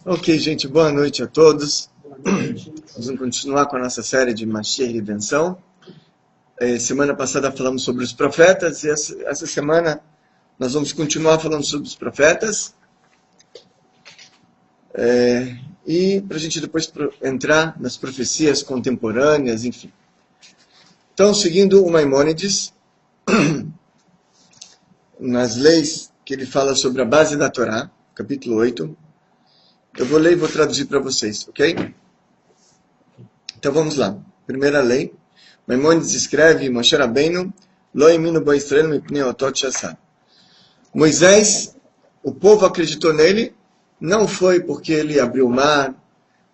Ok, gente, boa noite a todos. Boa noite. Nós vamos continuar com a nossa série de Mashiach e Redenção. Semana passada falamos sobre os profetas e essa semana nós vamos continuar falando sobre os profetas. E para a gente depois entrar nas profecias contemporâneas, enfim. Então, seguindo o Maimônides, nas leis que ele fala sobre a base da Torá, capítulo 8, eu vou ler e vou traduzir para vocês, ok? Então vamos lá. Primeira lei. Maimônides escreve, Moshe Rabbeinu, Lo iminu bo Israel mipnei otot shasah. Moisés, o povo acreditou nele, não foi porque ele abriu o mar,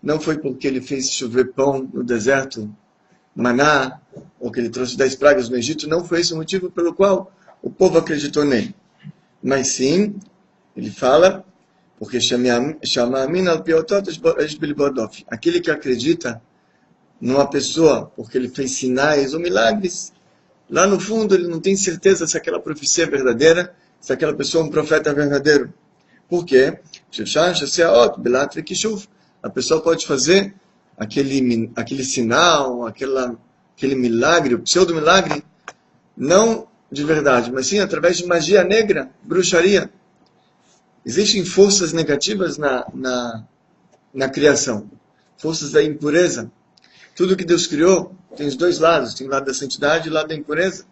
não foi porque ele fez chover pão no deserto, maná, ou que ele trouxe 10 pragas no Egito, não foi esse o motivo pelo qual o povo acreditou nele. Mas sim, ele fala, porque aquele que acredita numa pessoa, porque ele fez sinais ou milagres, lá no fundo ele não tem certeza se aquela profecia é verdadeira, se aquela pessoa é um profeta verdadeiro. Por quê? A pessoa pode fazer aquele sinal, aquele milagre, o pseudo-milagre, não de verdade, mas sim através de magia negra, bruxaria. Existem forças negativas na criação, forças da impureza. Tudo que Deus criou tem os dois lados, tem o lado da santidade e o lado da impureza.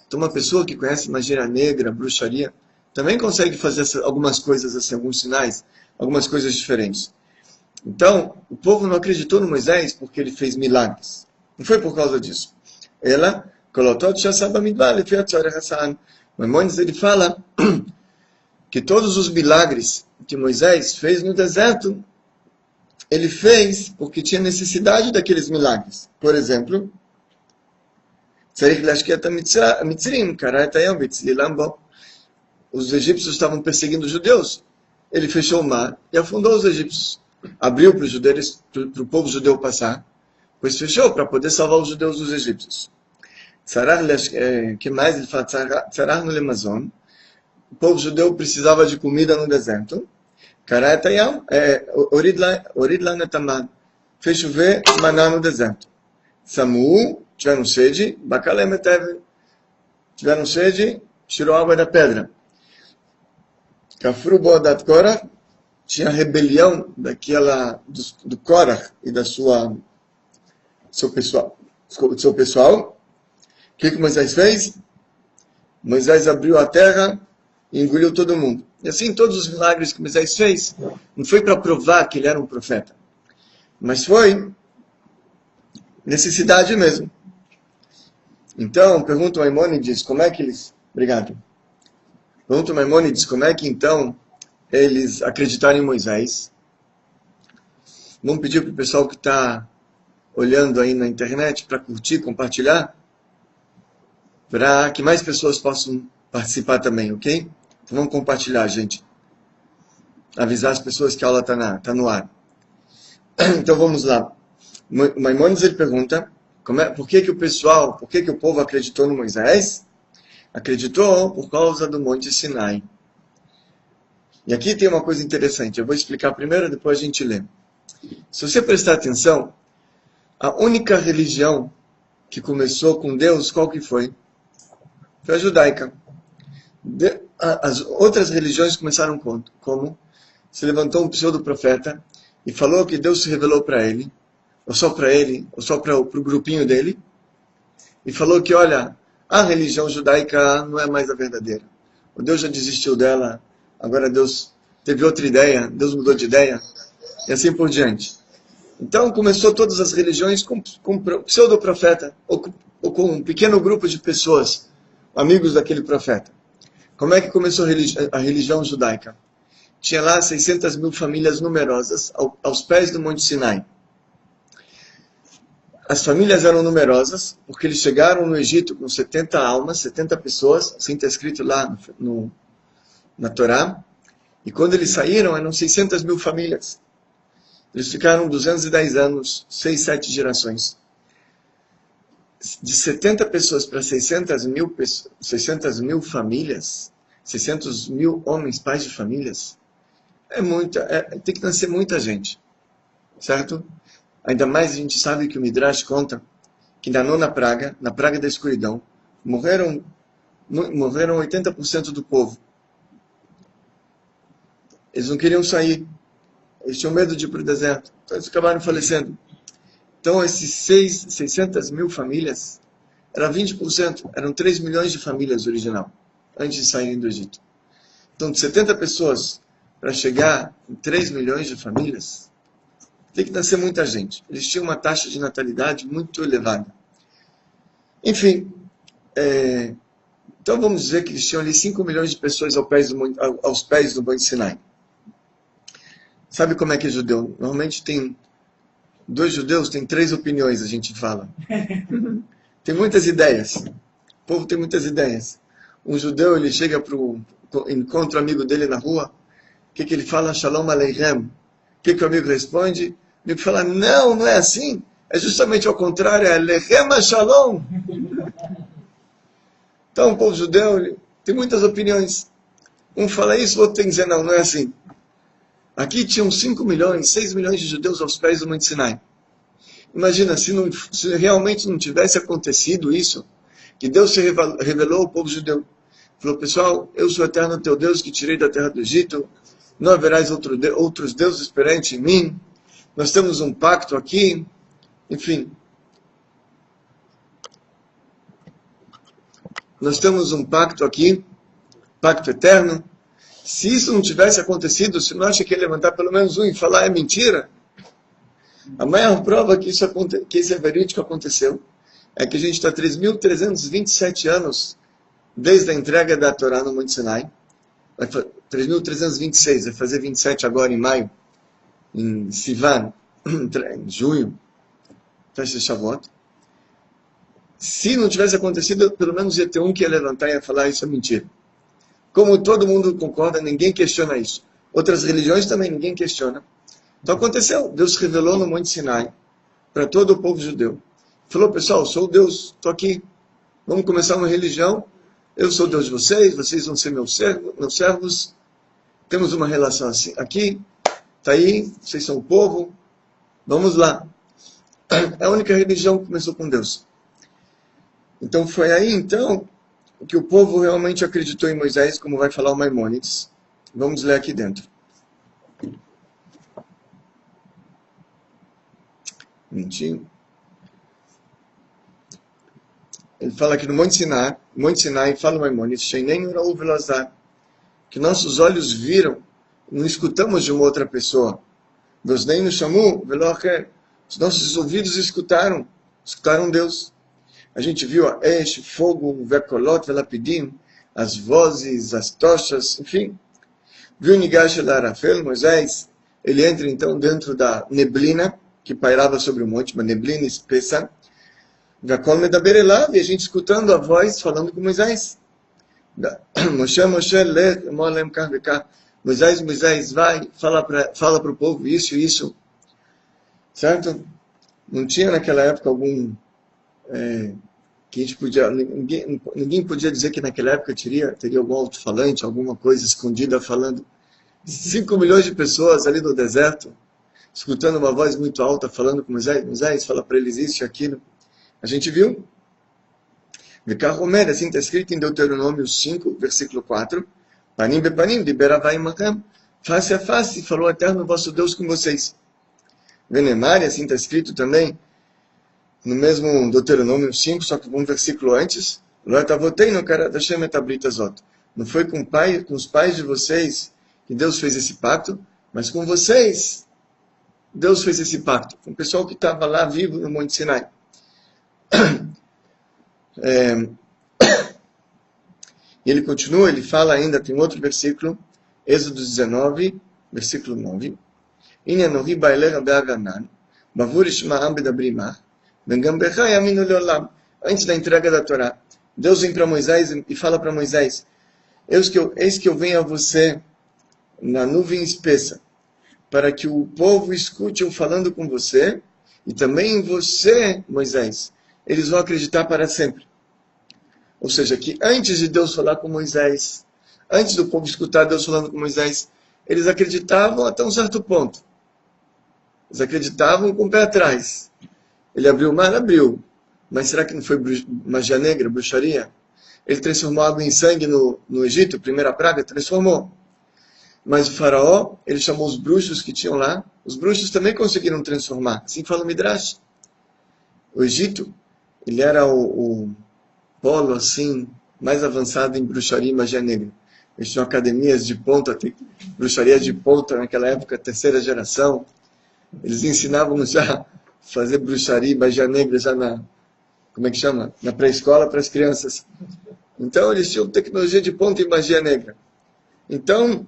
Então uma pessoa que conhece magia negra, bruxaria, também consegue fazer algumas coisas assim, alguns sinais, algumas coisas diferentes. Então, o povo não acreditou no Moisés porque ele fez milagres. Não foi por causa disso. Maimônides, ele fala que todos os milagres que Moisés fez no deserto, ele fez porque tinha necessidade daqueles milagres. Por exemplo, os egípcios estavam perseguindo os judeus. Ele fechou o mar e afundou os egípcios. Abriu para os judeus, para o povo judeu passar, pois fechou para poder salvar os judeus dos egípcios. Que mais ele fala? Tzarar no Lemazon. O povo judeu precisava de comida no deserto. Orid lá netamad. Fez chover maná no deserto. Samu, tiveram sede. Bakalem etev. Tiveram sede, tirou água da pedra. Kafru boadat Korach. Tinha rebelião do Korach e do seu pessoal. O que Moisés fez? Moisés abriu a terra e engoliu todo mundo. E assim, todos os milagres que Moisés fez, não foi para provar que ele era um profeta, mas foi necessidade mesmo. Então, pergunta o Maimônides, como é que eles... Obrigado. Pergunta o Maimônides, como é que então eles acreditaram em Moisés? Vamos pedir para o pessoal que está olhando aí na internet para curtir, compartilhar, para que mais pessoas possam participar também, ok? Então vamos compartilhar, gente. Avisar as pessoas que a aula está no ar. Então vamos lá. Maimônides ele pergunta, por que o povo acreditou no Moisés? Acreditou por causa do Monte Sinai. E aqui tem uma coisa interessante, eu vou explicar primeiro, depois a gente lê. Se você prestar atenção, a única religião que começou com Deus, qual que foi? Foi a judaica. As outras religiões começaram como? Se levantou um pseudo-profeta e falou que Deus se revelou para ele, ou só para o grupinho dele, e falou que, olha, a religião judaica não é mais a verdadeira. O Deus já desistiu dela, agora Deus teve outra ideia, Deus mudou de ideia, e assim por diante. Então começou todas as religiões com pseudo-profeta, ou com um pequeno grupo de pessoas, amigos daquele profeta. Como é que começou a religião judaica? Tinha lá 600 mil famílias numerosas aos pés do Monte Sinai. As famílias eram numerosas porque eles chegaram no Egito com 70 almas, 70 pessoas, assim está escrito lá na Torá. E quando eles saíram, eram 600 mil famílias. Eles ficaram 210 anos, 6, 7 gerações. De 70 pessoas para 600 mil famílias, 600 mil homens, pais de famílias, tem que nascer muita gente, certo? Ainda mais a gente sabe que o Midrash conta que na nona praga, na praga da escuridão, morreram 80% do povo. Eles não queriam sair, eles tinham medo de ir para o deserto, então eles acabaram falecendo. Então esses 600 mil famílias, era 20%, eram 3 milhões de famílias original, antes de saírem do Egito. Então de 70 pessoas para chegar em 3 milhões de famílias, tem que nascer muita gente. Eles tinham uma taxa de natalidade muito elevada. Enfim, então vamos dizer que eles tinham ali 5 milhões de pessoas aos pés do Monte Sinai. Sabe como é que é judeu? Normalmente tem 2 judeus, tem 3 opiniões, a gente fala. Tem muitas ideias. O povo tem muitas ideias. Um judeu, ele chega encontra o amigo dele na rua, o que ele fala? Shalom Aleichem. O que o amigo responde? O amigo fala, não é assim. É justamente ao contrário, é Lechem Shalom. Então o povo judeu tem muitas opiniões. Um fala isso, o outro tem que dizer, não é assim. Aqui tinham 5 milhões, 6 milhões de judeus aos pés do Monte Sinai. Imagina, se realmente não tivesse acontecido isso, que Deus se revelou ao povo judeu. Falou, pessoal, eu sou o eterno teu Deus que tirei da terra do Egito, não haverás outros deuses perante mim, nós temos um pacto aqui, enfim. Nós temos um pacto aqui, pacto eterno. Se isso não tivesse acontecido, se não acha que ia levantar pelo menos um e falar é mentira, a maior prova que isso é verídico aconteceu é que a gente está 3.327 anos desde a entrega da Torá no Monte Sinai. 3.326, vai fazer 27 agora em maio, em Sivan, em junho, festa de Shavuot. Se não tivesse acontecido, pelo menos ia ter um que ia levantar e ia falar isso é mentira. Como todo mundo concorda, ninguém questiona isso. Outras religiões também ninguém questiona. Então aconteceu, Deus revelou no Monte Sinai para todo o povo judeu. Falou, pessoal, sou Deus, estou aqui. Vamos começar uma religião. Eu sou Deus de vocês, vocês vão ser meus servos. Temos uma relação assim, aqui, está aí, vocês são o povo. Vamos lá. É a única religião que começou com Deus. Então foi aí, então, que o povo realmente acreditou em Moisés, como vai falar o Maimônides. Vamos ler aqui dentro. Minutinho. Ele fala aqui no Monte Sinai, fala o Maimônides, que nossos olhos viram, não escutamos de uma outra pessoa. Deus nem nos chamou, os nossos ouvidos escutaram Deus. A gente viu a Esh, fogo, Vekolot, Velapidim, as vozes, as tochas, enfim. Viu Nigash Larafel, Moisés, ele entra então dentro da neblina que pairava sobre o monte, uma neblina espessa. Vekol Medaber Elav, e a gente escutando a voz falando com Moisés. Moshe, lech, molem kar vekar. Moisés, vai, fala para o povo isso. Certo? Não tinha naquela época algum... que a gente ninguém podia dizer que naquela época teria algum alto-falante, alguma coisa escondida falando. 5 milhões de pessoas ali no deserto, escutando uma voz muito alta, falando com Moisés, fala para eles isso e aquilo. A gente viu. Vekaromer, assim está escrito em Deuteronômio 5, versículo 4. Panim bepanim, liberavai macam. Face a face, falou o eterno vosso Deus com vocês. Venemari, assim está escrito também, no mesmo Deuteronômio 5, só que um versículo antes. Não foi com os pais de vocês que Deus fez esse pacto, mas com vocês Deus fez esse pacto. Com o pessoal que estava lá vivo no Monte Sinai. E ele continua, ele fala ainda, tem outro versículo, Êxodo 19, versículo 9. Antes da entrega da Torá, Deus vem para Moisés e fala para Moisés, eis que eu venho a você na nuvem espessa, para que o povo escute eu falando com você, e também em você, Moisés, eles vão acreditar para sempre. Ou seja, que antes de Deus falar com Moisés, antes do povo escutar Deus falando com Moisés, eles acreditavam até um certo ponto. Eles acreditavam com o pé atrás. Ele abriu o mar? Abriu. Mas será que não foi magia negra, bruxaria? Ele transformou água em sangue no Egito, primeira praga? Transformou. Mas o faraó, ele chamou os bruxos que tinham lá. Os bruxos também conseguiram transformar. Assim fala o Midrash. O Egito, ele era o polo assim mais avançado em bruxaria e magia negra. Eles tinham academias de ponta, bruxaria de ponta naquela época, terceira geração. Eles ensinavam já a fazer bruxaria e magia negra já como é que chama? Na pré-escola para as crianças. Então eles tinham tecnologia de ponta em magia negra. Então,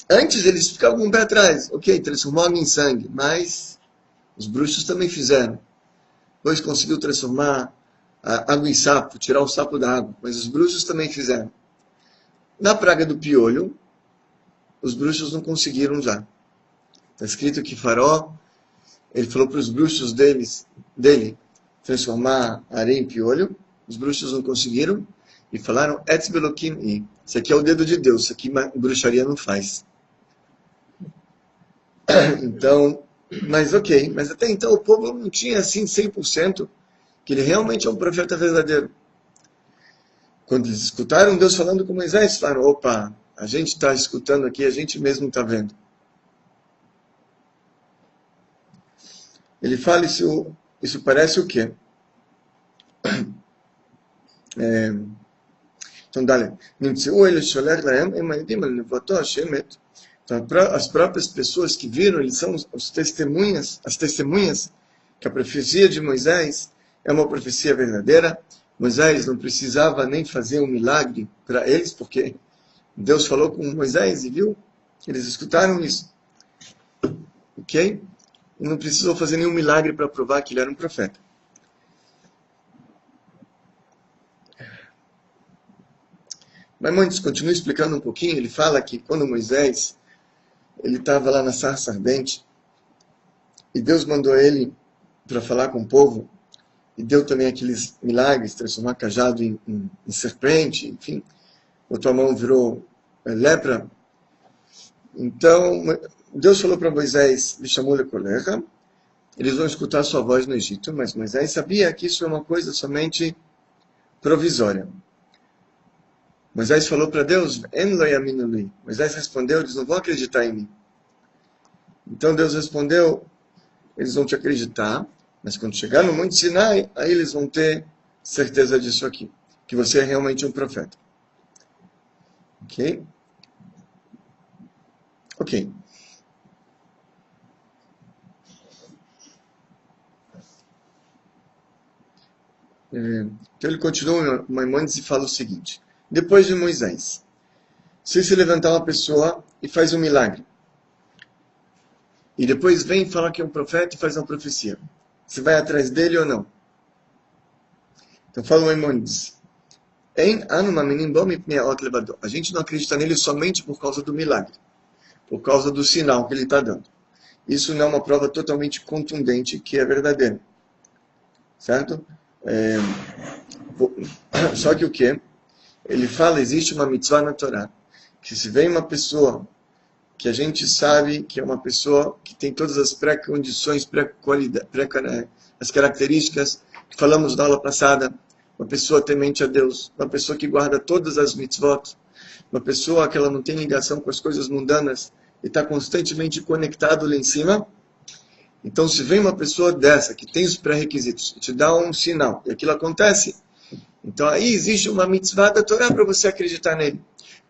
antes eles ficavam com o pé atrás. Ok, transformou água em sangue, mas os bruxos também fizeram. Depois conseguiu transformar a água em sapo, tirar o sapo da água, mas os bruxos também fizeram. Na praga do piolho, os bruxos não conseguiram já. Está escrito que Faraó, ele falou para os bruxos dele transformar areia em piolho, os bruxos não conseguiram, e falaram, Etz Belokim, isso aqui é o dedo de Deus, isso aqui bruxaria não faz. Então, mas ok, mas até então o povo não tinha assim 100% que ele realmente é um profeta verdadeiro. Quando eles escutaram Deus falando com Moisés, falaram, opa, a gente está escutando aqui, a gente mesmo está vendo. Ele fala, isso parece o quê? Então, dale. Então, as próprias pessoas que viram, eles são as testemunhas que a profecia de Moisés é uma profecia verdadeira. Moisés não precisava nem fazer um milagre para eles, porque Deus falou com Moisés e viu, eles escutaram isso. Ok? E não precisou fazer nenhum milagre para provar que ele era um profeta. Maimônides continua explicando um pouquinho, ele fala que quando Moisés ele estava lá na sarça ardente, e Deus mandou ele para falar com o povo, e deu também aqueles milagres, transformar cajado em serpente, enfim, outra mão virou lepra. Então, Deus falou para Moisés, lhe chamou lecolecha, eles vão escutar a sua voz no Egito, mas Moisés sabia que isso é uma coisa somente provisória. Moisés falou para Deus, En lo yaminu li. Moisés respondeu, eles não vão acreditar em mim. Então Deus respondeu, eles vão te acreditar, mas quando chegar no Monte Sinai, aí eles vão ter certeza disso aqui, que você é realmente um profeta. Ok? Ok. Então ele continua, Maimônides, e fala o seguinte, depois de Moisés, se levantar uma pessoa e faz um milagre, e depois vem falar que é um profeta e faz uma profecia, você vai atrás dele ou não? Então fala o Maimônides, a gente não acredita nele somente por causa do milagre, por causa do sinal que ele está dando. Isso não é uma prova totalmente contundente que é verdadeira. Certo? Só que o quê? Ele fala, existe uma mitzvah na Torá, que se vem uma pessoa que a gente sabe que é uma pessoa que tem todas as pré-condições, as características que falamos na aula passada, uma pessoa temente a Deus, uma pessoa que guarda todas as mitzvot, uma pessoa que ela não tem ligação com as coisas mundanas e está constantemente conectado lá em cima. Então, se vem uma pessoa dessa, que tem os pré-requisitos, e te dá um sinal, e aquilo acontece, então aí existe uma mitzvah da Torá para você acreditar nele.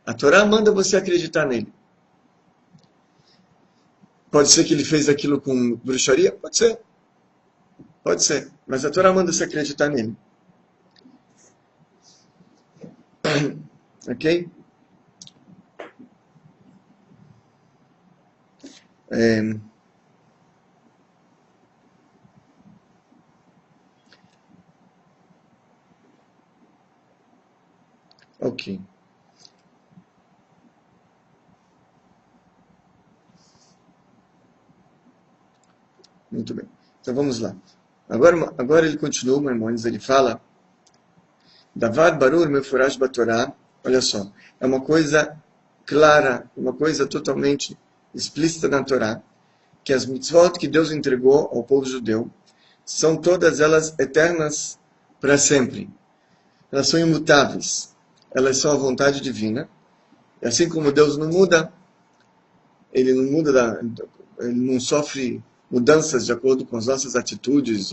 A Torá manda você acreditar nele. Pode ser que ele fez aquilo com bruxaria? Pode ser. Pode ser. Mas a Torá manda você acreditar nele. Ok? Ok. Muito bem. Então vamos lá. Agora ele continua, Maimônides, ele fala, Davad Barur Mefurash Batorá, olha só, é uma coisa clara, uma coisa totalmente explícita na Torá, que as mitzvot que Deus entregou ao povo judeu são todas elas eternas para sempre. Elas são imutáveis. Elas são a vontade divina. E assim como Deus não muda, ele não sofre mudanças de acordo com as nossas atitudes,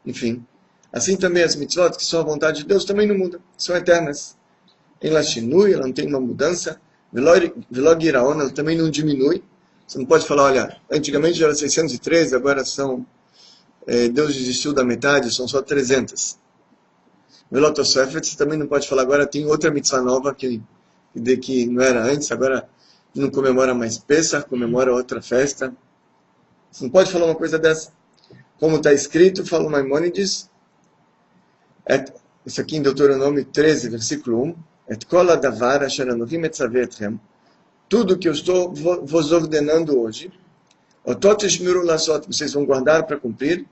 enfim. Assim também as mitzvot, que são a vontade de Deus, também não mudam, são eternas. Em Lashinui, ela não tem uma mudança. Velog Iraon, ela também não diminui. Você não pode falar, olha, antigamente era 613, agora Deus desistiu da metade, são só 300. Velotosefet, você também não pode falar, agora tem outra mitzvah nova que não era antes, agora não comemora mais Pesach, comemora outra festa. Você não pode falar uma coisa dessa. Como está escrito, fala o Maimônides, isso aqui em Deuteronômio 13, versículo 1, Et kol hadavar asher anovi metzaveh etchem, tudo que eu estou vos ordenando hoje, otot tishmiru lasot, vocês vão guardar para cumprir,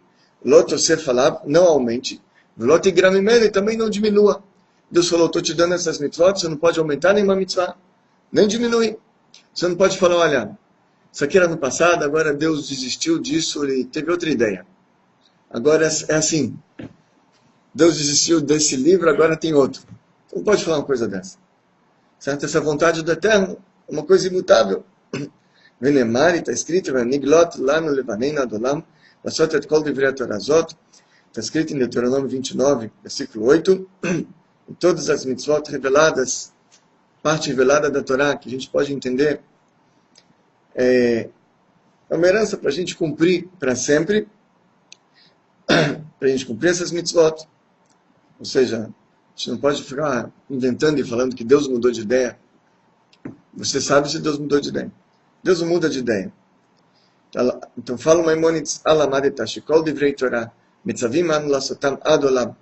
lot osef alav, não aumente, lot igram mimele, também não diminua. Deus falou, estou te dando essas mitzvot, você não pode aumentar nenhuma mitzvah, nem diminuir. Você não pode falar, olha, isso aqui era no passado, agora Deus desistiu disso, ele teve outra ideia. Agora é assim, Deus desistiu desse livro, agora tem outro. Você não pode falar uma coisa dessa. Certo? Essa vontade do Eterno, uma coisa imutável. Venemari, está escrito, Niglot lanu levanein adolam, vasot et kol divrei Torazot, está escrito em Deuteronômio 29, versículo 8, em todas as mitzvot reveladas, parte revelada da Torá, que a gente pode entender, é uma herança para a gente cumprir para sempre, para a gente cumprir essas mitzvot. Ou seja, a gente não pode ficar inventando e falando que Deus mudou de ideia. Você sabe se Deus mudou de ideia. Deus não muda de ideia. Então fala o Maimônides, Alamad etashikol divrei Torah, mitzavim anu lasotam adolam.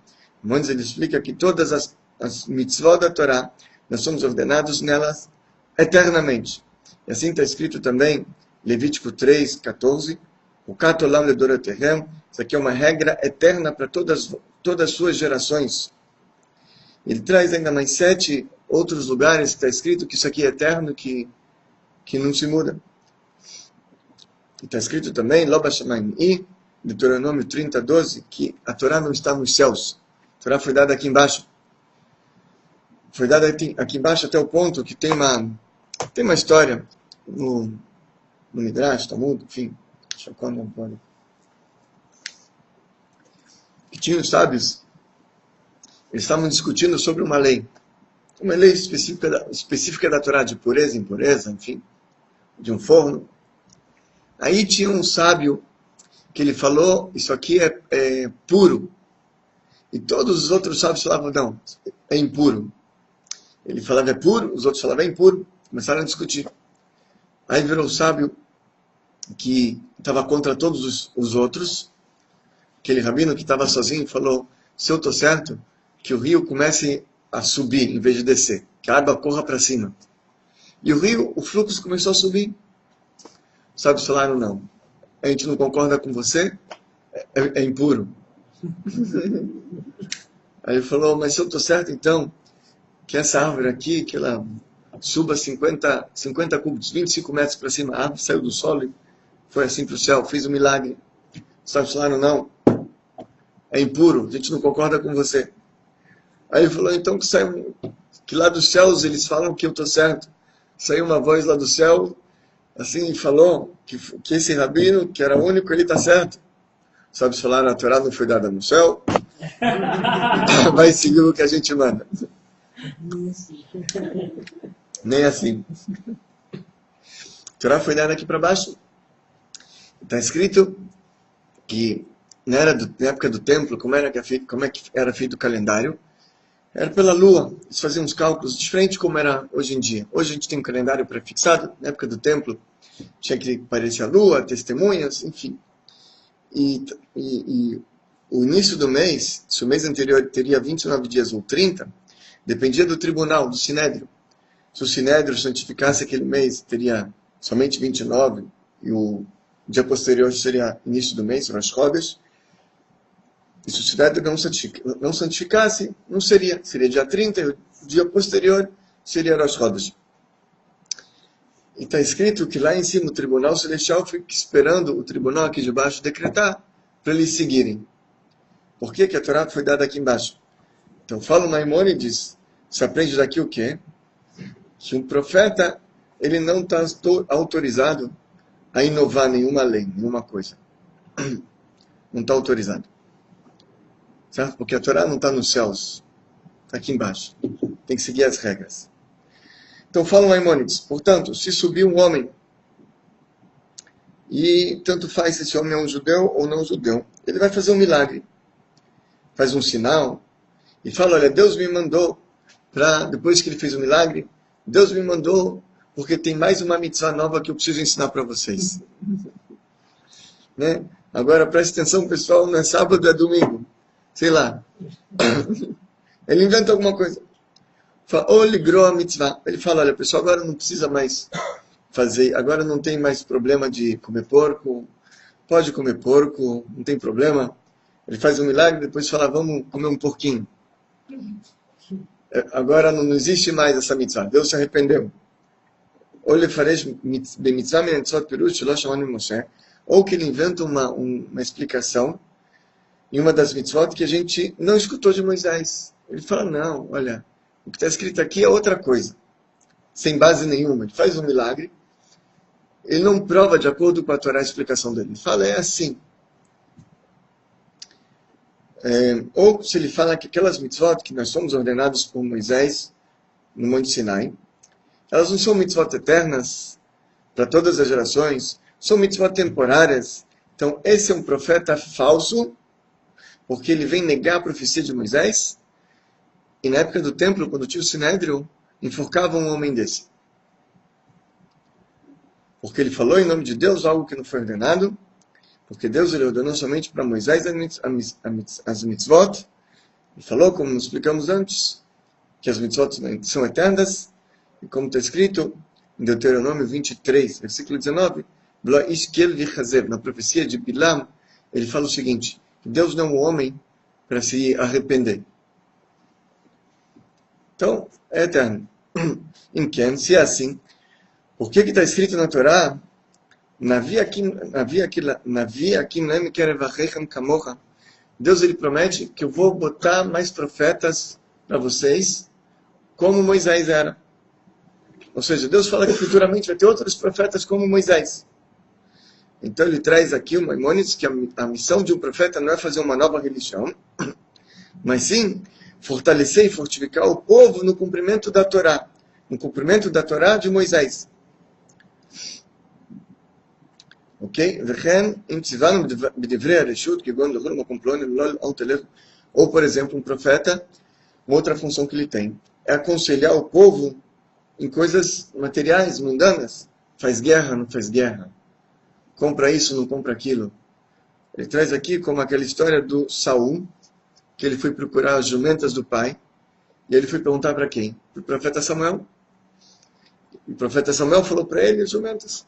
Maimônides, ele explica que todas as mitzvot da Torá, nós somos ordenados nelas eternamente. E assim está escrito também, Levítico 3, 14, o Katolam ledorotehem, isso aqui é uma regra eterna para todas as suas gerações. Ele traz ainda mais 7 outros lugares que está escrito que isso aqui é eterno, que não se muda. E está escrito também, Lo bashamayim i, Deuteronômio 30, 12, que a Torá não está nos céus. A Torá foi dada aqui embaixo. Foi dada aqui embaixo até o ponto que tem uma história no Midrash, Talmud, enfim. Que tinha os sábios, eles estavam discutindo sobre uma lei específica da Torá, de pureza e impureza, enfim, de um forno. Aí tinha um sábio que ele falou, isso aqui é puro. E todos os outros sábios falavam, não, é impuro. Ele falava, é puro, os outros falavam, é impuro. Começaram a discutir. Aí virou o sábio que estava contra todos os outros, aquele rabino que estava sozinho, falou, se eu estou certo, que o rio comece a subir em vez de descer, que a água corra para cima. E o fluxo começou a subir. Os sábios falaram, não, a gente não concorda com você, é impuro. Aí ele falou, mas se eu estou certo, então, que essa árvore aqui, que ela suba 50 cúbitos, 25 metros para cima, a árvore saiu do solo e foi assim para o céu, fez um milagre. Os sábios falaram, não, é impuro, a gente não concorda com você. Aí ele falou, então que lá dos céus eles falam que eu estou certo. Saiu uma voz lá do céu, assim, e falou que esse rabino, que era o único, ele está certo. Os sábios falaram, a Torá não foi dada no céu, vai seguir o que a gente manda. Nem assim. A Torá foi dada aqui para baixo. Está escrito que na época do templo, como é que era feito o calendário, era pela lua. Eles faziam uns cálculos diferentes como era hoje em dia. Hoje a gente tem um calendário prefixado. Na época do templo tinha que aparecer a lua, testemunhas, enfim. E o início do mês, se o mês anterior teria 29 dias ou 30, dependia do tribunal, do sinédrio. Se o sinédrio santificasse aquele mês, teria somente 29, e o dia posterior seria início do mês, Rosh Chodesh. E se o sinédrio não santificasse, não seria. Seria dia 30, e o dia posterior seria Rosh Chodesh. E está escrito que lá em cima o tribunal celestial fica esperando o tribunal aqui de baixo decretar para eles seguirem. Por que que a Torá foi dada aqui embaixo? Então fala o Maimônides, se aprende daqui o quê? Que um profeta, ele não está autorizado a inovar nenhuma lei, nenhuma coisa. Não está autorizado. Certo? Porque a Torá não está nos céus, está aqui embaixo. Tem que seguir as regras. Então fala o Maimônides, portanto, se subir um homem, e tanto faz se esse homem é um judeu ou não judeu, ele vai fazer um milagre. Faz um sinal, e fala, olha, Deus me mandou, depois que ele fez o milagre, Deus me mandou, porque tem mais uma mitzvah nova que eu preciso ensinar para vocês. Né? Agora, preste atenção, pessoal, não é sábado, é domingo. Sei lá. Ele inventa alguma coisa. Ele fala, olha, pessoal, agora não precisa mais fazer, agora não tem mais problema de comer porco, pode comer porco, não tem problema. Ele faz um milagre, depois fala, vamos comer um porquinho. Agora não existe mais essa mitzvah, Deus se arrependeu. Ou que ele inventa uma explicação em uma das mitzvot que a gente não escutou de Moisés. Ele fala, não, olha, o que está escrito aqui é outra coisa, sem base nenhuma. Ele faz um milagre, ele não prova de acordo com a Torá a explicação dele. Ele fala, é assim. Ou se ele fala que aquelas mitzvot que nós somos ordenados por Moisés no Monte Sinai, elas não são mitzvot eternas para todas as gerações, são mitzvot temporárias. Então esse é um profeta falso, porque ele vem negar a profecia de Moisés, e na época do templo, quando tinha o Sinédrio, enforcavam um homem desse. Porque ele falou em nome de Deus algo que não foi ordenado, porque Deus ele ordenou somente para Moisés as mitzvot. Ele falou, como explicamos antes, que as mitzvot são eternas, e como está escrito em Deuteronômio 23, versículo 19, na profecia de Bilam, ele fala o seguinte, que Deus não é um homem para se arrepender. Então, é eterno. Se é assim, por que está escrito na Torá, Deus ele promete que eu vou botar mais profetas para vocês, como Moisés era. Ou seja, Deus fala que futuramente vai ter outros profetas como Moisés. Então ele traz aqui o Maimônides que a missão de um profeta não é fazer uma nova religião, mas sim fortalecer e fortificar o povo no cumprimento da Torá. No cumprimento da Torá de Moisés. Ok? Ou, por exemplo, um profeta, uma outra função que ele tem, é aconselhar o povo em coisas materiais, mundanas. Faz guerra, não faz guerra. Compra isso, não compra aquilo. Ele traz aqui como aquela história do Saul, que ele foi procurar as jumentas do pai, e ele foi perguntar para quem? Para o profeta Samuel. E o profeta Samuel falou para ele as jumentas.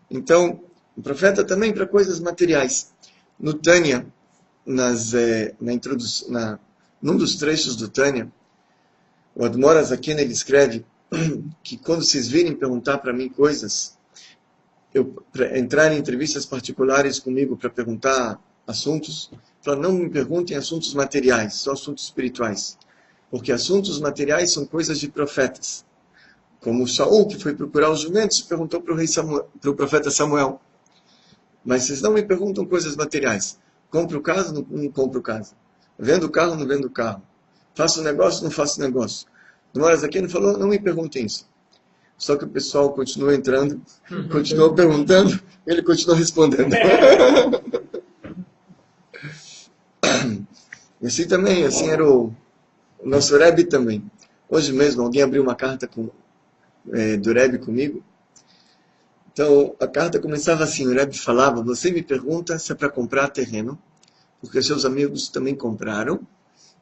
Então, o profeta também para coisas materiais. No Tânia, num dos trechos do Tânia, o Admor Azaken ele escreve que quando vocês virem perguntar para mim coisas, para entrar em entrevistas particulares comigo para perguntar assuntos, fala, não me perguntem assuntos materiais, só assuntos espirituais. Porque assuntos materiais são coisas de profetas. Como o Saul, que foi procurar os jumentos, perguntou para o profeta Samuel. Mas vocês não me perguntam coisas materiais. Compro casa, não compro casa. Vendo carro, não vendo carro. Faço negócio, não faço negócio. Mas aqui ele falou, não me perguntem isso. Só que o pessoal continuou entrando, continuou perguntando, ele continuou respondendo. E assim também, assim era o nosso Rebbe também. Hoje mesmo, alguém abriu uma carta do Rebbe comigo. Então, a carta começava assim, o Rebbe falava, você me pergunta se é para comprar terreno, porque seus amigos também compraram,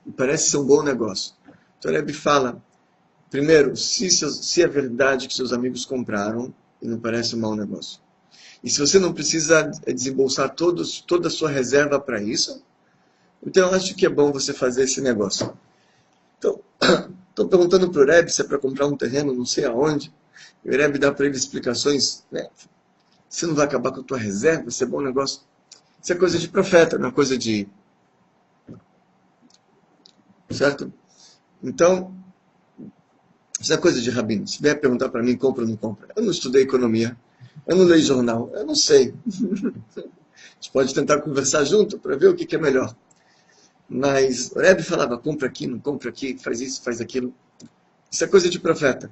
e parece ser um bom negócio. Então, o Rebbe fala, primeiro, se é verdade que seus amigos compraram, e não parece um mau negócio. E se você não precisa desembolsar toda a sua reserva para isso, então eu acho que é bom você fazer esse negócio. Então, estou perguntando para o Rebbe se é para comprar um terreno, não sei aonde. E o Rebbe dá para ele explicações, né? Você não vai acabar com a tua reserva, isso é bom negócio. Isso é coisa de profeta, não é coisa de... Certo? Então, isso é coisa de rabino. Se vier perguntar para mim, compra ou não compra. Eu não estudei economia. Eu não leio jornal. Eu não sei. A gente pode tentar conversar junto para ver o que é melhor. Mas o Rebbe falava, compra aqui, não compra aqui, faz isso, faz aquilo. Isso é coisa de profeta.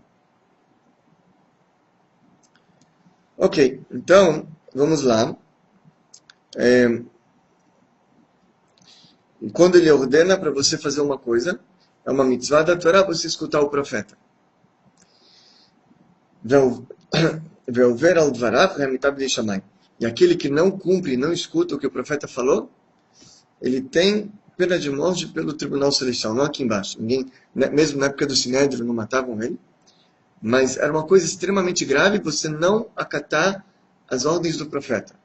Ok, então, vamos lá. E quando ele ordena para você fazer uma coisa, é uma mitzvah da Torá, você escutar o profeta. E aquele que não cumpre, não escuta o que o profeta falou, ele tem pena de morte pelo tribunal celestial, não aqui embaixo. Ninguém, mesmo na época do Sinédrio, não matavam ele. Mas era uma coisa extremamente grave você não acatar as ordens do profeta.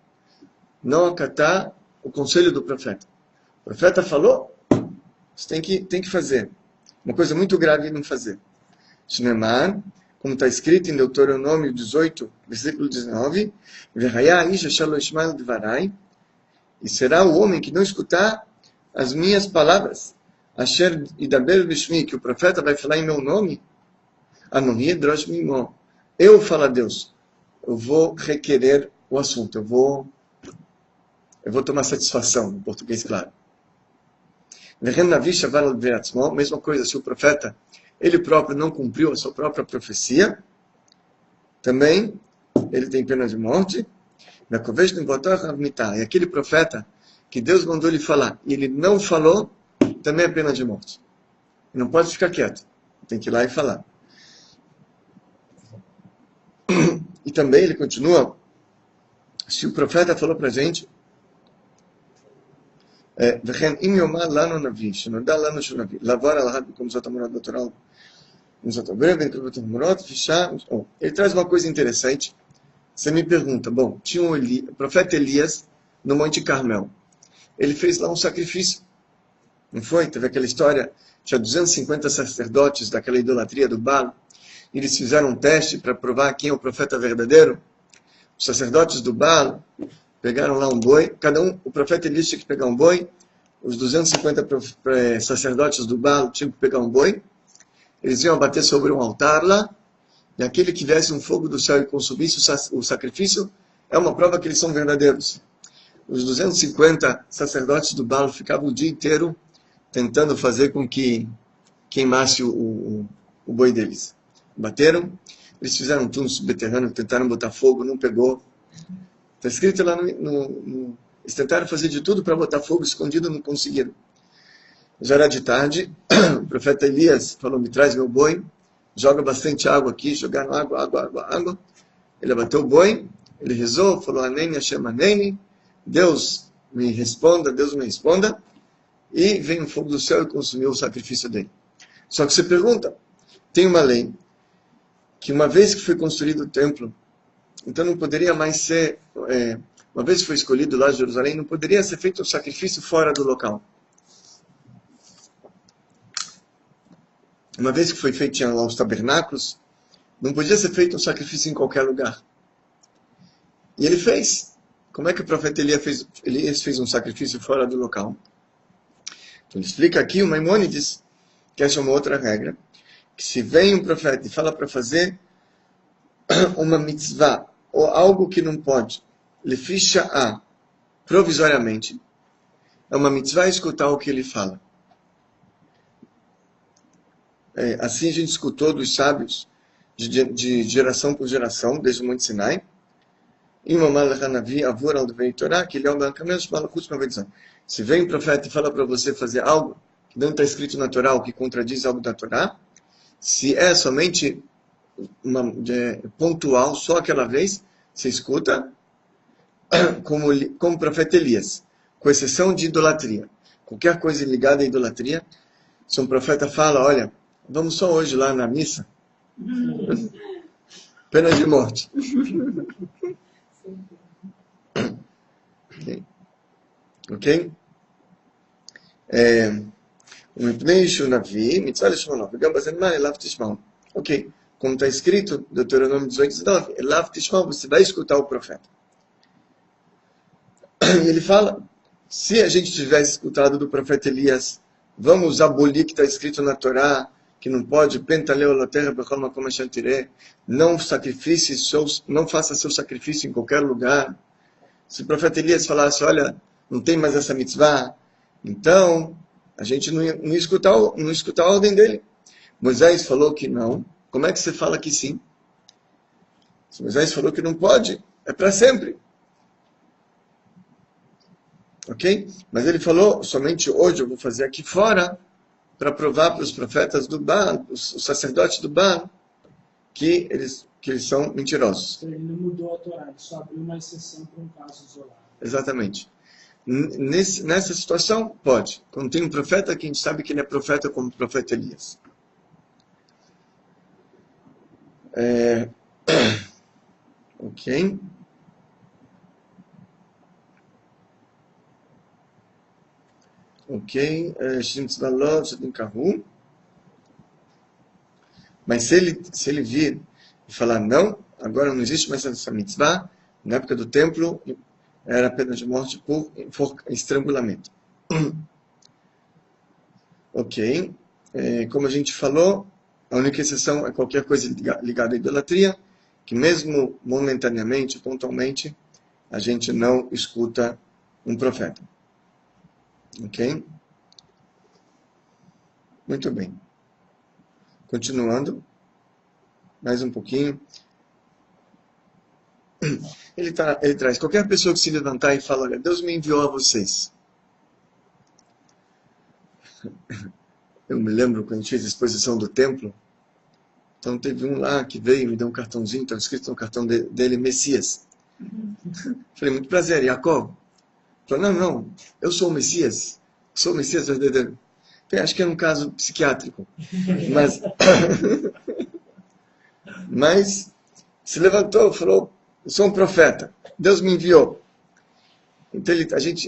Não acatar o conselho do profeta. O profeta falou, você tem que fazer. Uma coisa muito grave não fazer. Shneimar, como está escrito em Deuteronômio 18, versículo 19, e será o homem que não escutar as minhas palavras, Asher Idaber Bishmi, que o profeta vai falar em meu nome, eu falo a Deus, eu vou requerer o assunto, eu vou tomar satisfação, em português claro. Mesma coisa, se o profeta, ele próprio não cumpriu a sua própria profecia, também ele tem pena de morte. E aquele profeta que Deus mandou ele falar, e ele não falou, também é pena de morte. Não pode ficar quieto, tem que ir lá e falar. E também ele continua, se o profeta falou para a gente, ele traz uma coisa interessante. Você me pergunta, bom, tinha o profeta Elias no Monte Carmel. Ele fez lá um sacrifício, não foi? Teve aquela história, tinha 250 sacerdotes daquela idolatria do Baal. Eles fizeram um teste para provar quem é o profeta verdadeiro. Os sacerdotes do Baal pegaram lá um boi, o profeta Elias tinha que pegar um boi, os 250 sacerdotes do Baal tinham que pegar um boi, eles iam bater sobre um altar lá, e aquele que viesse um fogo do céu e consumisse o sacrifício, é uma prova que eles são verdadeiros. Os 250 sacerdotes do Baal ficavam o dia inteiro tentando fazer com que queimasse o boi deles. Bateram, eles fizeram um túnel subterrâneo, tentaram botar fogo, não pegou. Está escrito lá eles tentaram fazer de tudo para botar fogo escondido, não conseguiram. Já era de tarde, o profeta Elias falou, me traz meu boi, joga bastante água aqui, jogaram água. Ele abateu o boi, ele rezou, falou, Aneni Hashem Aneni, Deus me responda, e veio um fogo do céu e consumiu o sacrifício dele. Só que você pergunta, tem uma lei, que uma vez que foi construído o templo, então não poderia mais ser, uma vez que foi escolhido lá em Jerusalém, não poderia ser feito um sacrifício fora do local. Uma vez que foi feito, tinha lá os tabernáculos, não podia ser feito um sacrifício em qualquer lugar. E ele fez. Como é que o profeta Elias fez um sacrifício fora do local? Então ele explica aqui, o Maimônides, que essa é uma outra regra, que se vem um profeta e fala para fazer uma mitzvah, ou algo que não pode, ele ficha provisoriamente, é uma mitzvah escutar o que ele fala. Assim a gente escutou dos sábios de geração por geração, desde o Monte Sinai. Se vem um profeta e fala para você fazer algo que não está escrito na Torá, ou que contradiz algo da Torá, se é somente pontual, só aquela vez, você escuta, como o profeta Elias, com exceção de idolatria. Qualquer coisa ligada à idolatria, se um profeta fala, olha, vamos só hoje lá na missa, pena de morte. Ok? Ok. como está escrito, Deuteronômio 18:19, Elav Tishma, você vai escutar o profeta. E ele fala, se a gente tivesse escutado do profeta Elias, vamos abolir que está escrito na Torá, que não pode, não faça seu sacrifício em qualquer lugar. Se o profeta Elias falasse, olha, não tem mais essa mitzvah, então a gente não ia escutar a ordem dele. Moisés falou que não. Como é que você fala que sim? Se Moisés falou que não pode, é para sempre. Ok? Mas ele falou, somente hoje eu vou fazer aqui fora, para provar para os profetas do Baal, os sacerdotes do Baal, que eles são mentirosos. Ele não mudou a Torá, ele só abriu uma exceção para um caso isolado. Exatamente. Nessa situação, pode. Quando tem um profeta, que a gente sabe que ele é profeta como o profeta Elias. Ok. Ok. Mas se ele vir e falar, não, agora não existe mais essa mitzvah, na época do templo, era pena de morte por estrangulamento. Ok. Como a gente falou, a única exceção é qualquer coisa ligada à idolatria, que mesmo momentaneamente, pontualmente, a gente não escuta um profeta. Ok? Muito bem. Continuando. Mais um pouquinho. Ele traz, qualquer pessoa que se levantar e fala, olha, Deus me enviou a vocês. Eu me lembro quando a gente fez a exposição do templo, então teve um lá que veio e me deu um cartãozinho, estava escrito no cartão dele, Messias. Falei, muito prazer, Jacob. Falei, não, eu sou o Messias. Sou o Messias verdadeiro. Falei, acho que era um caso psiquiátrico. Mas se levantou e falou, eu sou um profeta. Deus me enviou. Então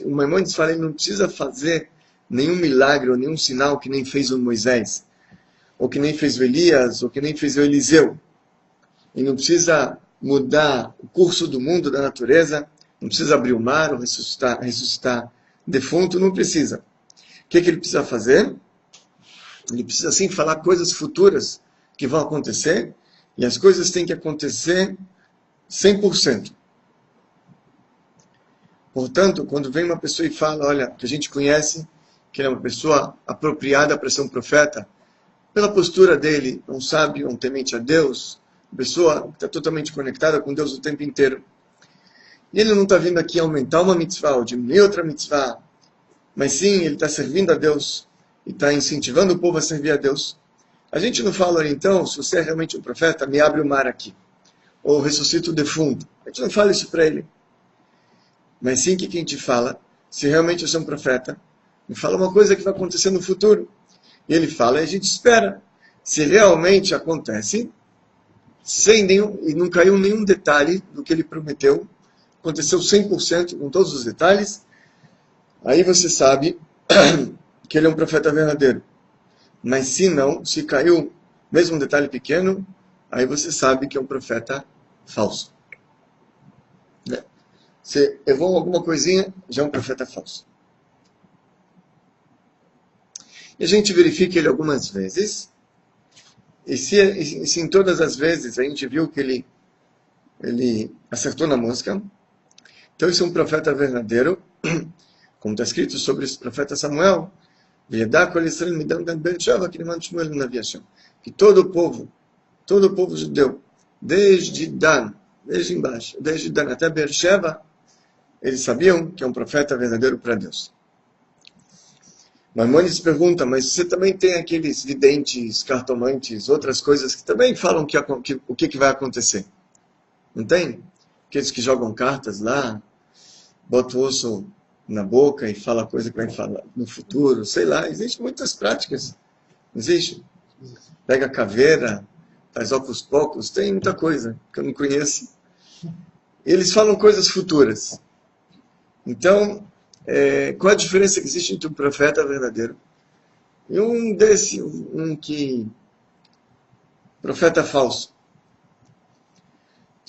o Maimônides fala, ele não precisa fazer nenhum milagre ou nenhum sinal que nem fez o Moisés, ou que nem fez o Elias, ou que nem fez o Eliseu. Ele não precisa mudar o curso do mundo, da natureza, não precisa abrir o mar ou ressuscitar defunto, não precisa. O que ele precisa fazer? Ele precisa sim falar coisas futuras que vão acontecer, e as coisas têm que acontecer 100%. Portanto, quando vem uma pessoa e fala, olha, que a gente conhece, que ele é uma pessoa apropriada para ser um profeta, pela postura dele, um sábio, um temente a Deus, uma pessoa que está totalmente conectada com Deus o tempo inteiro. E ele não está vindo aqui aumentar uma mitzvah ou diminuir outra mitzvah, mas sim, ele está servindo a Deus e está incentivando o povo a servir a Deus. A gente não fala, então, se você é realmente um profeta, me abre o mar aqui, ou ressuscita o defunto. A gente não fala isso para ele. Mas sim que a gente fala, se realmente eu sou um profeta, me fala uma coisa que vai acontecer no futuro. E ele fala e a gente espera. Se realmente acontece, e não caiu nenhum detalhe do que ele prometeu, aconteceu 100% com todos os detalhes, aí você sabe que ele é um profeta verdadeiro. Mas se não, se caiu mesmo um detalhe pequeno, aí você sabe que é um profeta falso. Se errou alguma coisinha, já é um profeta falso. E a gente verifica ele algumas vezes, e se em todas as vezes a gente viu que ele acertou na mosca, então isso é um profeta verdadeiro, como está escrito sobre esse profeta Samuel, que todo o povo judeu, desde Dan até Beersheba, eles sabiam que é um profeta verdadeiro para Deus. Maimônides pergunta, mas você também tem aqueles videntes, cartomantes, outras coisas que também falam o que vai acontecer. Não tem? Aqueles que jogam cartas lá, botam o osso na boca e fala coisa que vai falar no futuro, sei lá, existem muitas práticas. Não existe? Pega caveira, faz óculos pocos, tem muita coisa que eu não conheço. Eles falam coisas futuras. Então, qual a diferença que existe entre um profeta verdadeiro e um que profeta falso.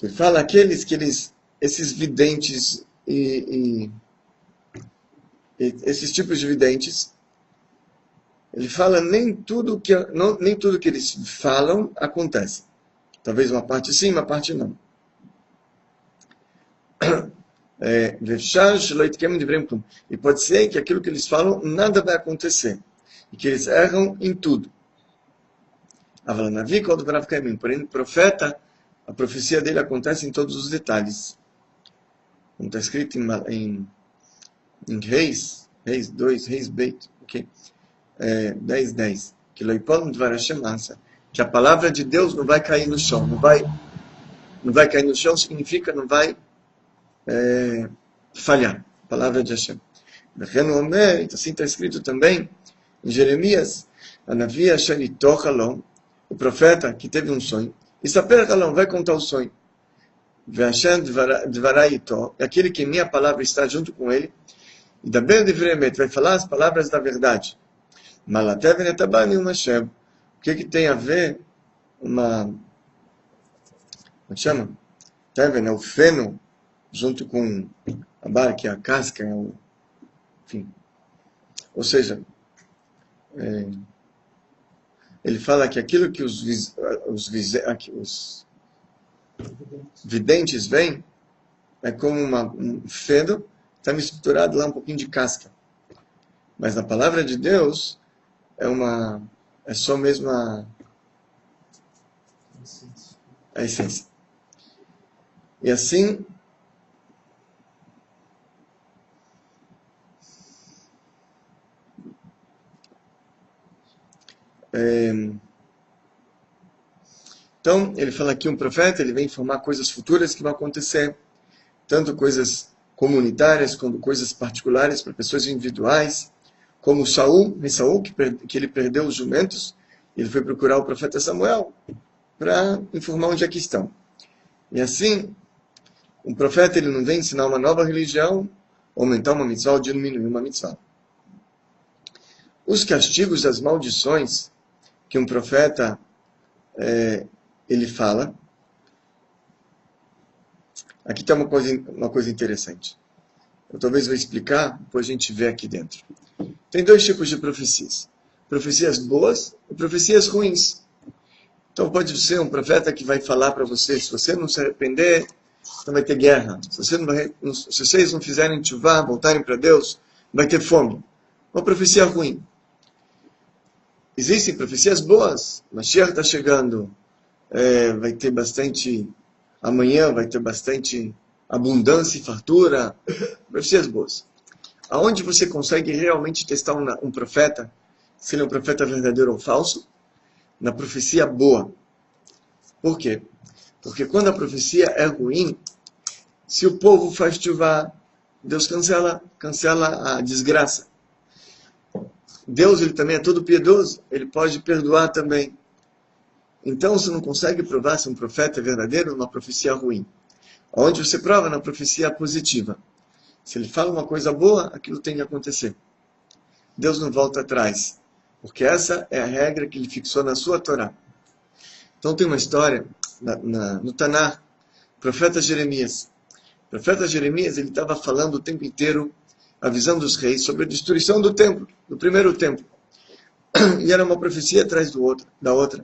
Ele fala esses videntes esses tipos de videntes, ele fala nem tudo que eles falam acontece. Talvez uma parte sim, uma parte não. E pode ser que aquilo que eles falam nada vai acontecer. E que eles erram em tudo. Porém, o profeta, a profecia dele acontece em todos os detalhes. Como está escrito em Reis 2, Reis Beit, okay? 10:10. Que a palavra de Deus não vai cair no chão. Não vai cair no chão significa não vai falhar. A palavra de Hashem. Assim está escrito também em Jeremias, o profeta que teve um sonho, e vai contar o sonho. E aquele que minha palavra está junto com ele, e da vai falar as palavras da verdade. O que tem a ver como chama? Teven é o feno, junto com a barra, que é a casca, enfim. Ou seja, ele fala que aquilo que os videntes veem é como um feno, está misturado lá um pouquinho de casca. Mas na palavra de Deus é só mesmo a essência. E assim, então, ele fala aqui um profeta, ele vem informar coisas futuras que vão acontecer, tanto coisas comunitárias, como coisas particulares para pessoas individuais, como Saul, que ele perdeu os jumentos, ele foi procurar o profeta Samuel para informar onde é que estão. E assim, um profeta ele não vem ensinar uma nova religião, aumentar uma mitzvah ou diminuir uma mitzvah. Os castigos das maldições que um profeta ele fala. Aqui está uma coisa interessante. Eu talvez vou explicar, depois a gente vê aqui dentro. Tem dois tipos de profecias. Profecias boas e profecias ruins. Então pode ser um profeta que vai falar para você, se você não se arrepender, então vai ter guerra. Se vocês não fizerem tchuvá, voltarem para Deus, vai ter fome. Uma profecia ruim. Existem profecias boas. Mashiach está chegando. Vai ter bastante... Amanhã vai ter bastante abundância e fartura. Profecias boas. Aonde você consegue realmente testar um profeta, se ele é um profeta verdadeiro ou falso? Na profecia boa. Por quê? Porque quando a profecia é ruim, se o povo faz tchuvá, Deus cancela a desgraça. Deus ele também é todo piedoso, ele pode perdoar também. Então você não consegue provar se um profeta é verdadeiro numa profecia ruim. Onde você prova? Na profecia positiva. Se ele fala uma coisa boa, aquilo tem que acontecer. Deus não volta atrás, porque essa é a regra que ele fixou na sua Torá. Então tem uma história no Taná, profeta Jeremias. O profeta Jeremias ele estava falando o tempo inteiro, avisando os reis sobre a destruição do templo, do primeiro templo. E era uma profecia atrás da outra.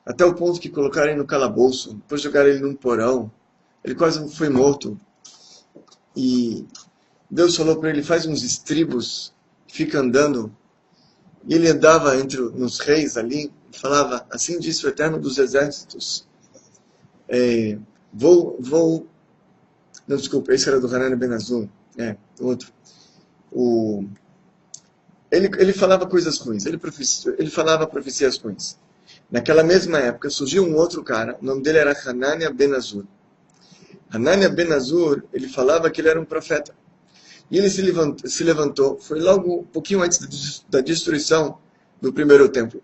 Até o ponto que colocaram ele no calabouço, depois jogaram ele num porão. Ele quase foi morto. E Deus falou para ele, faz uns estribos, fica andando. E ele andava nos reis ali, e falava, assim disse o Eterno dos Exércitos. Não, desculpa, esse era do Hanan Ben Azul. Outro. Ele falava coisas ruins, ele falava profecias ruins. Naquela mesma época surgiu um outro cara, o nome dele era Hanania Ben Azur. Hanania Ben Azur, ele falava que ele era um profeta. E ele se levantou, foi logo um pouquinho antes da destruição do primeiro templo.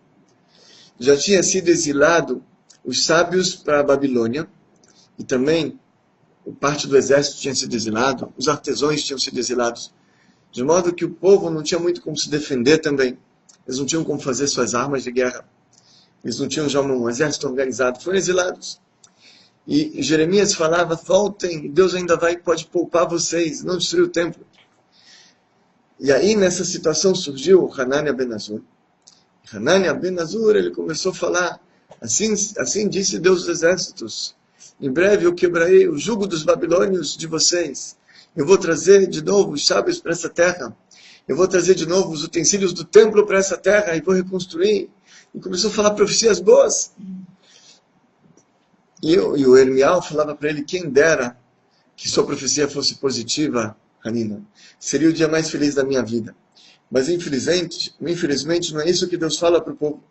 Já tinha sido exilado os sábios para a Babilônia, e também parte do exército tinha sido exilado, os artesãos tinham sido exilados, de modo que o povo não tinha muito como se defender também. Eles não tinham como fazer suas armas de guerra. Eles não tinham já um exército organizado, foram exilados. E Jeremias falava, voltem, Deus ainda pode poupar vocês, não destruir o templo. E aí nessa situação surgiu Hanania ben Azur. Hanania ben Azur, ele começou a falar, assim disse Deus dos exércitos, em breve eu quebrarei o jugo dos babilônios de vocês. Eu vou trazer de novo os sábios para essa terra. Eu vou trazer de novo os utensílios do templo para essa terra e vou reconstruir. E começou a falar profecias boas. E o Ermial falava para ele, quem dera que sua profecia fosse positiva, Hanina. Seria o dia mais feliz da minha vida. Mas infelizmente não é isso que Deus fala para o povo.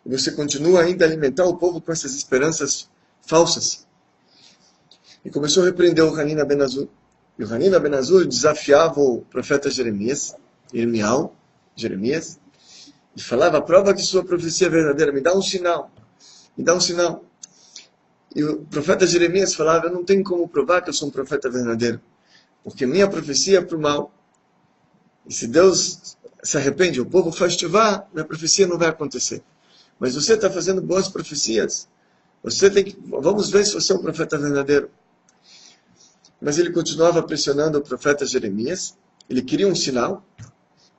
E você continua ainda a alimentar o povo com essas esperanças falsas. E começou a repreender o Hanina ben Azur. E o Hanina ben Azur desafiava o profeta Jeremias, Jeremias, e falava, prova que sua profecia é verdadeira, me dá um sinal, me dá um sinal. E o profeta Jeremias falava, eu não tenho como provar que eu sou um profeta verdadeiro, porque minha profecia é para o mal. E se Deus se arrepende, o povo faz chuvá, minha profecia não vai acontecer. Mas você está fazendo boas profecias, vamos ver se você é um profeta verdadeiro. Mas ele continuava pressionando o profeta Jeremias, ele queria um sinal.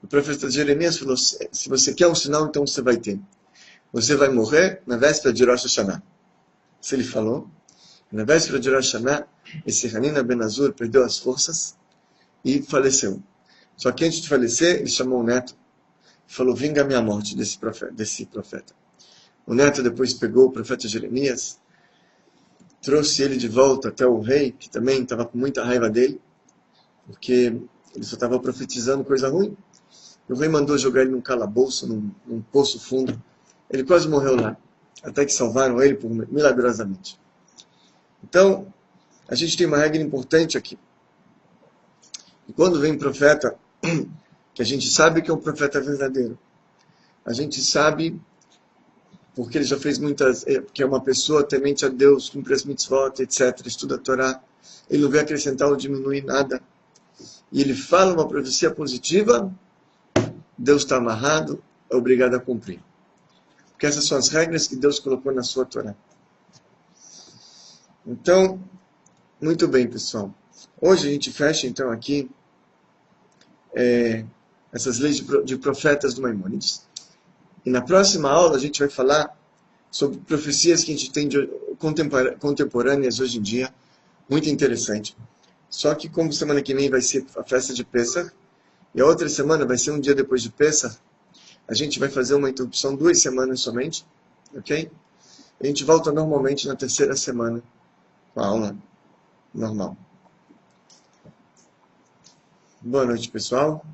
O profeta Jeremias falou, se você quer um sinal, então você vai ter. Você vai morrer na véspera de Rosh Hashanah. Isso ele falou. Na véspera de Rosh Hashanah, esse Hanina ben Azur perdeu as forças e faleceu. Só que antes de falecer, ele chamou o neto e falou, vinga-me a morte desse profeta. O neto depois pegou o profeta Jeremias, trouxe ele de volta até o rei, que também estava com muita raiva dele, porque ele só estava profetizando coisa ruim. O rei mandou jogar ele num calabouço, num poço fundo. Ele quase morreu lá, até que salvaram ele milagrosamente. Então, a gente tem uma regra importante aqui. E quando vem profeta, que a gente sabe que é um profeta verdadeiro, a gente sabe, porque ele já fez que é uma pessoa temente a Deus, cumpre as mitzvot, etc., estuda a Torá, ele não vai acrescentar ou diminuir nada, e ele fala uma profecia positiva, Deus está amarrado, é obrigado a cumprir. Porque essas são as regras que Deus colocou na sua Torá. Então, muito bem, pessoal. Hoje a gente fecha, então, aqui essas leis de profetas do Maimônides. E na próxima aula a gente vai falar sobre profecias que a gente tem contemporâneas hoje em dia. Muito interessante. Só que como semana que vem vai ser a festa de Pessah, e a outra semana vai ser um dia depois de Pessah, a gente vai fazer uma interrupção 2 semanas somente, ok? A gente volta normalmente na terceira semana com a aula normal. Boa noite, pessoal.